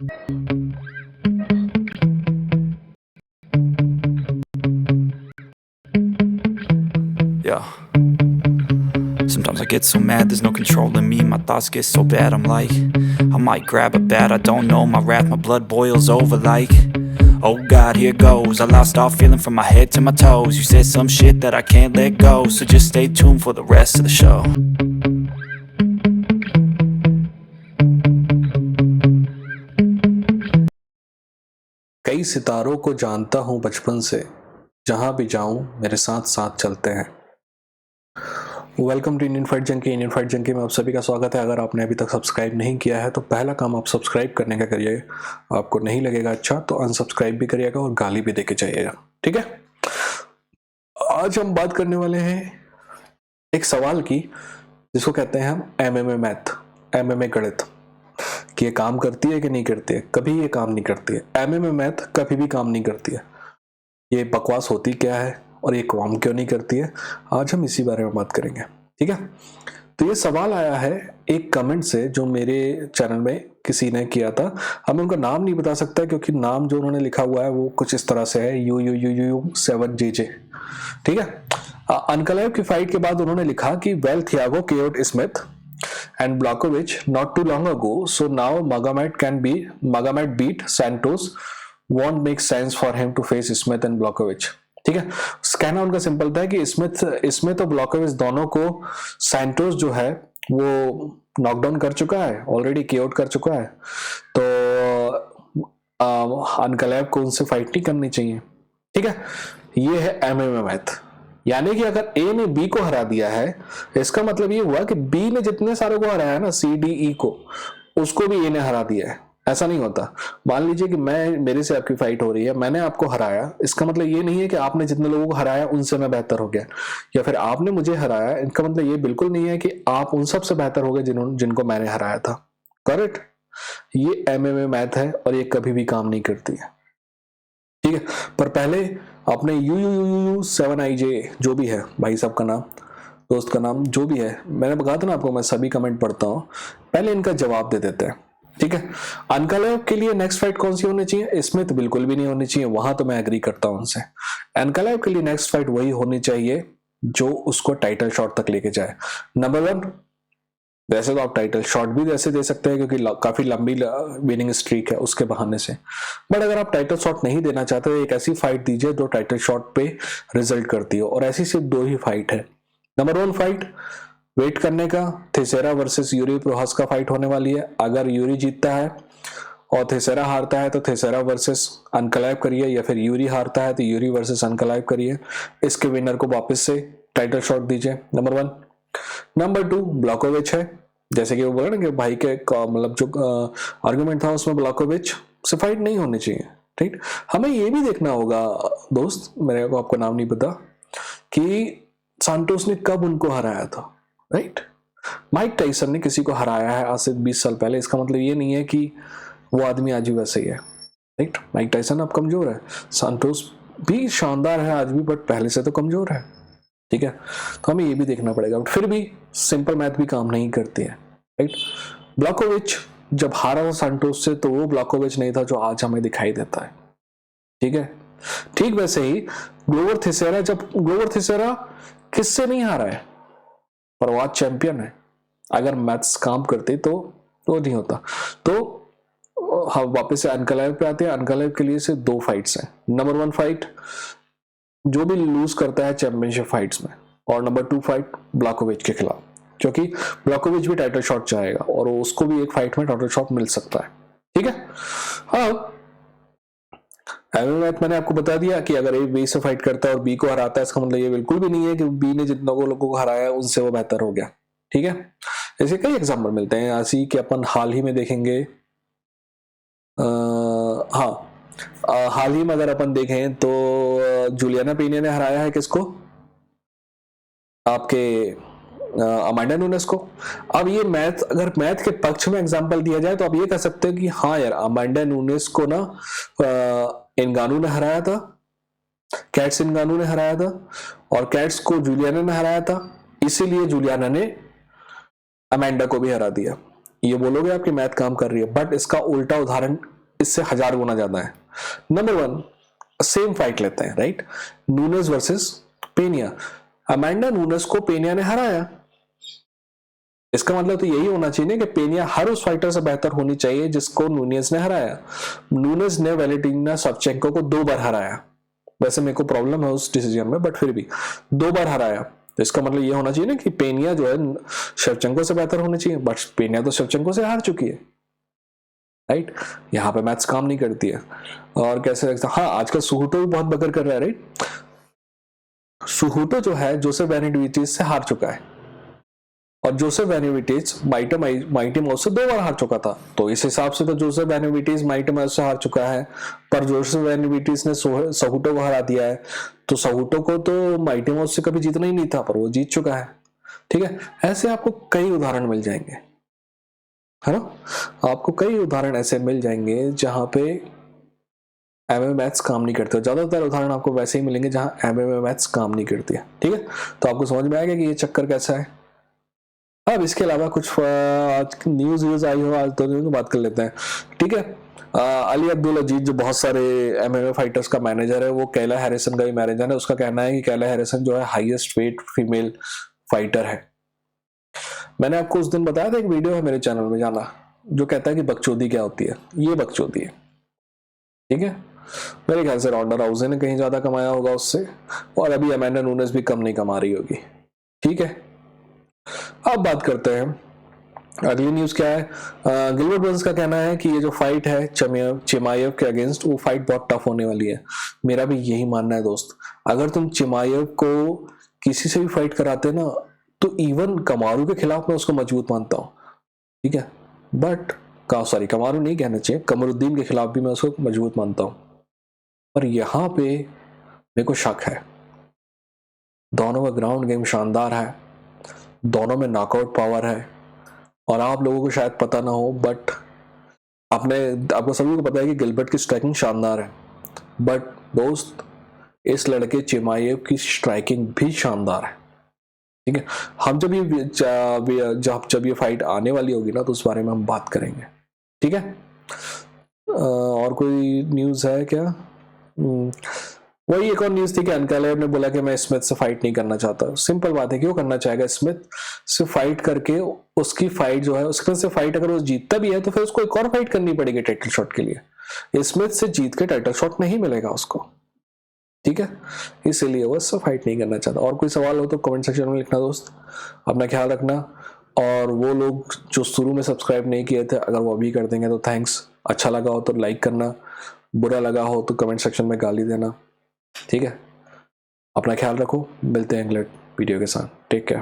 Yeah. Sometimes I get so mad, there's no controlling me. My thoughts get so bad, I'm like, I might grab a bat, I don't know. My wrath, my blood boils over like, oh God, here goes. I lost all feeling from my head to my toes. You said some shit that I can't let go, so just stay tuned for the rest of the show. कई सितारों को जानता हूं बचपन से, जहां भी जाऊं मेरे साथ साथ चलते हैं। Welcome to Indian Fight Junkie. Indian Fight Junkie में आप सभी का स्वागत है। अगर आपने अभी तक सब्सक्राइब नहीं किया है तो पहला काम आप सब्सक्राइब करने का करिए। आपको नहीं लगेगा अच्छा तो अनसब्सक्राइब भी करिएगा और गाली भी देके जाइएगा, ठीक है। आज हम बात करने वाले हैं एक सवाल की, जिसको कहते हैं हम एमएमए मैथ, एमएमए गणित, कि ये काम करती है कि नहीं करती है। कभी ये काम नहीं करती है। एमएमए मैथ कभी भी काम नहीं करती है। ये बकवास होती क्या है और ये काम क्यों नहीं करती है, आज हम इसी बारे में बात करेंगे, ठीक है। तो ये सवाल आया है एक कमेंट से जो मेरे चैनल में किसी ने किया था। अब मैं उनका नाम नहीं बता सकता क्योंकि नाम जो उन्होंने लिखा हुआ है वो कुछ इस तरह से है, UUUU7JJ, ठीक है। अनकलेव की फाइट के बाद उन्होंने लिखा कि वेल थियागो केओड Smith and Blachowicz not too long ago, so now Magomed beat Santos, won't make sense for him to face Smith and Blachowicz, ठीक है। कहना उनका सिंपल था कि स्मिथ और ब्लॉकोविच दोनों को सैंटोस जो है वो नॉकडाउन कर चुका है, ऑलरेडी केआउट कर चुका है, तो अनकलेव को उनसे फाइट नहीं करनी चाहिए, ठीक है। ये है एमएमए मैथ। यानी कि अगर ए ने बी को हरा दिया है, इसका मतलब ये हुआ कि बी ने जितने सारों को हराया ना, सी डी ई को, उसको भी ए ने हरा दिया है। ऐसा नहीं होता। मान लीजिए कि मेरे से आपकी फाइट हो रही है, मैंने आपको हराया, इसका मतलब ये नहीं है कि आपने जितने लोगों को हराया उनसे मैं बेहतर हो गया, या फिर आपने मुझे हराया, इनका मतलब ये बिल्कुल नहीं है कि आप उन सबसे बेहतर हो गए जिनको मैंने हराया था। करेक्ट। ये एमएमए मैथ है और ये कभी भी काम नहीं करती है, ठीक है। पर पहले अपने UUUU7IJ जो भी है, भाई साहब का नाम, दोस्त का नाम, जो भी है, मैंने बताया था ना आपको, मैं सभी कमेंट पढ़ता हूं, पहले इनका जवाब दे देते हैं, ठीक है। अनकलेव के लिए नेक्स्ट फाइट कौन सी होनी चाहिए? स्मिथ बिल्कुल भी नहीं होनी चाहिए, वहां तो मैं एग्री करता हूं उनसे। अनकलेव के लिए नेक्स्ट फाइट वही होनी चाहिए जो उसको टाइटल शॉट तक लेके जाए। नंबर 1, वैसे तो आप टाइटल शॉट भी वैसे दे सकते हैं क्योंकि काफी लंबी विनिंग स्ट्रीक है उसके बहाने से, बट अगर आप टाइटल शॉट नहीं देना चाहते तो एक ऐसी फाइट दीजिए जो टाइटल शॉट पे रिजल्ट करती हो, और ऐसी सिर्फ 2 ही फाइट है। नंबर 1 फाइट वेट करने का, थेसेरा वर्सेस यूरी प्रोहास का फाइट होने वाली है। अगर यूरी जीतता है और थेसेरा हारता है तो थेसेरा वर्सेस अनकलेव करिए, या फिर यूरी हारता है तो यूरी वर्सेस अनकलेव करिए। इसके विनर को वापस से टाइटल शॉट दीजिए, नंबर 1। नंबर 2 ब्लॉकोविच है, जैसे कि वो बोला ना कि भाई के मतलब जो आर्गुमेंट था उसमें ब्लॉकोविच से फाइट नहीं होनी चाहिए, ठीक। हमें ये भी देखना होगा दोस्त, मेरे को आपको नाम नहीं पता, कि सांटोस ने कब उनको हराया था, राइट। माइक टाइसन ने किसी को हराया है आज से 20 साल पहले, इसका मतलब ये नहीं है कि वो आदमी आज भी वैसे ही है, राइट। माइक टाइसन अब कमजोर है, सांटोस भी शानदार है आज भी, बट पहले से तो कमजोर है, ठीक है। तो हमें ये भी देखना पड़ेगा, बट फिर भी सिंपल मैथ भी काम नहीं करती है, राइट। ब्लॉकोविच जब हारा था सांटोस से तो वो ब्लॉकोविच नहीं था जो आज हमें दिखाई देता है, ठीक है। ठीक वैसे ही ग्लोवर थिसेरा किससे नहीं हारा है, पर वो आज चैंपियन है। अगर मैथ्स काम करते तो नहीं होता। तो हम वापस से अनकलेव पे आते हैं। अनकलेव के लिए से 2 फाइट्स हैं। नंबर 1 फाइट जो भी लूज करता है चैंपियनशिप फाइट्स में, और नंबर 2 फाइट ब्लॉकोविच के खिलाफ, क्योंकि ब्लॉकोविच भी टाइटल शॉट चाहेगा और उसको भी एक फाइट में टाइटल शॉट मिल सकता है, ठीक है। हाँ, मैथ मैंने आपको बता दिया कि अगर ए बी से फाइट करता है और बी को हराता है, इसका मतलब ये बिल्कुल भी नहीं है कि बी ने जितने लोगों को हराया है उनसे वो बेहतर हो गया, ठीक है। ऐसे कई एग्जाम्पल मिलते हैं ऐसी कि अपन हाल ही में देखेंगे। हाल ही में अगर अपन देखें तो जूलियाना पेनिया ने हराया है किसको? आपके अमांडा नूनेस को। अब ये अगर मैथ के पक्ष में एग्जांपल दिया जाए तो आप ये कह सकते हो कि हाँ यार, अमांडा नूनेस को ना एनगानू ने हराया था, कैट्स एनगानू ने हराया था, और कैट्स को जूलियाना ने हराया था, इसीलिए जूलियाना ने अमांडा को भी हरा दिया। ये बोलोगे आपकी मैथ काम कर रही है, बट इसका उल्टा उदाहरण इससे 1000 गुना ज्यादा है। नंबर 1, सेम फाइट लेते हैं, right, Nunes versus Peña. Amanda Nunes को पेनिया ने हराया, इसका मतलब तो यही होना चाहिए कि पेनिया हर उस फाइटर से बेहतर होनी चाहिए जिसको नूनेज ने हराया। नूनेज ने वैलेंटिना शेवचेंको को 2 बार हराया, वैसे मेरे को प्रॉब्लम है उस डिसीजन में, बट फिर भी 2 बार हराया, तो इसका मतलब ये होना चाहिए ना कि पेनिया जो है शेवचेंको से बेहतर होनी चाहिए, बट पेनिया तो शेवचेंको से हार चुकी है, राइट। यहाँ पे मैथ्स काम नहीं करती है। और कैसे, हाँ आजकल सुहुटो भी बहुत बकर कर रहा है, राइट। सुहुटो जो है जोसेफ बेनिविडेज से हार चुका है, और जोसेफ बेनिविडेज माइटी माउस से 2 बार हार चुका था, तो इस हिसाब से तो जोसेफ बेनिविडेज माइटी माउस से हार चुका है, पर जोसेफ बेनिविडेज ने सुहुटो को हरा दिया है, तो सुहुटो को तो माइटी माउस से कभी जीतना ही नहीं था, पर वो जीत चुका है, ठीक है। ऐसे आपको कई उदाहरण मिल जाएंगे, है ना, आपको कई उदाहरण ऐसे मिल जाएंगे जहां पे एमएमए मैथ्स काम नहीं करते। ज्यादातर उदाहरण आपको वैसे ही मिलेंगे जहां एमएमए मैथ्स काम नहीं करती है, ठीक है। तो आपको समझ में आएगा कि ये चक्कर कैसा है। अब इसके अलावा कुछ आज न्यूज आई हो, आज तो बात कर लेते हैं, ठीक है। अली अब्दुल अजीज जो बहुत सारे एमएमए फाइटर्स का मैनेजर है, वो कैला हैरिसन का ही मैनेजर है। उसका कहना है कि कैला हैरिसन जो है हाईएस्ट वेट फीमेल फाइटर है। मैंने आपको उस दिन बताया था, एक वीडियो है मेरे चैनल में, जाना, जो कहता है कि बकचोदी क्या होती है। ये बकचोदी है, ठीक है। मेरे ख्याल से रॉन्डा राउजे ने कहीं ज्यादा कमाया होगा उससे, और अभी अमेंडा नूनेज भी कम नहीं कमा रही होगी, ठीक है। अब बात करते हैं अगली न्यूज क्या है। गिलबर्ट बर्न्स का कहना है कि ये जो फाइट है चिमाएव के अगेंस्ट, वो फाइट बहुत टफ होने वाली है। मेरा भी यही मानना है दोस्त। अगर तुम चिमाएव को किसी से भी फाइट कराते ना, तो इवन कमारू के खिलाफ मैं उसको मजबूत मानता हूँ, ठीक है। बट सॉरी, कमारू नहीं कहना चाहिए, कमरुद्दीन के खिलाफ भी मैं उसको मजबूत मानता हूँ। पर यहाँ पे मेरे को शक है। दोनों का ग्राउंड गेम शानदार है, दोनों में नॉकआउट पावर है, और आप लोगों को शायद पता ना हो, बट आपको सभी को पता है कि गिलबर्ट की स्ट्राइकिंग शानदार है। बट दोस्त, इस लड़के चिमाएव की स्ट्राइकिंग भी शानदार है, ठीक है। हम जब ये फाइट आने वाली होगी ना, तो उस बारे में हम बात करेंगे, ठीक है। और कोई न्यूज है क्या? वही एक और न्यूज थी कि अनकलेव ने बोला कि मैं स्मिथ से फाइट नहीं करना चाहता। सिंपल बात है, क्यों करना चाहेगा? स्मिथ से फाइट करके उसकी फाइट जो है, उसके से फाइट अगर वो जीतता भी है तो फिर उसको एक और फाइट करनी पड़ेगी टाइटल शॉट के लिए। स्मिथ से जीत के टाइटल शॉट नहीं मिलेगा उसको, ठीक है। इसीलिए वो इससे फाइट नहीं करना चाहता। और कोई सवाल हो तो कमेंट सेक्शन में लिखना दोस्त। अपना ख्याल रखना, और वो लोग जो शुरू में सब्सक्राइब नहीं किए थे, अगर वो अभी कर देंगे तो थैंक्स। अच्छा लगा हो तो लाइक करना, बुरा लगा हो तो कमेंट सेक्शन में गाली देना, ठीक है। अपना ख्याल रखो, मिलते हैं अगले वीडियो के साथ। Take care.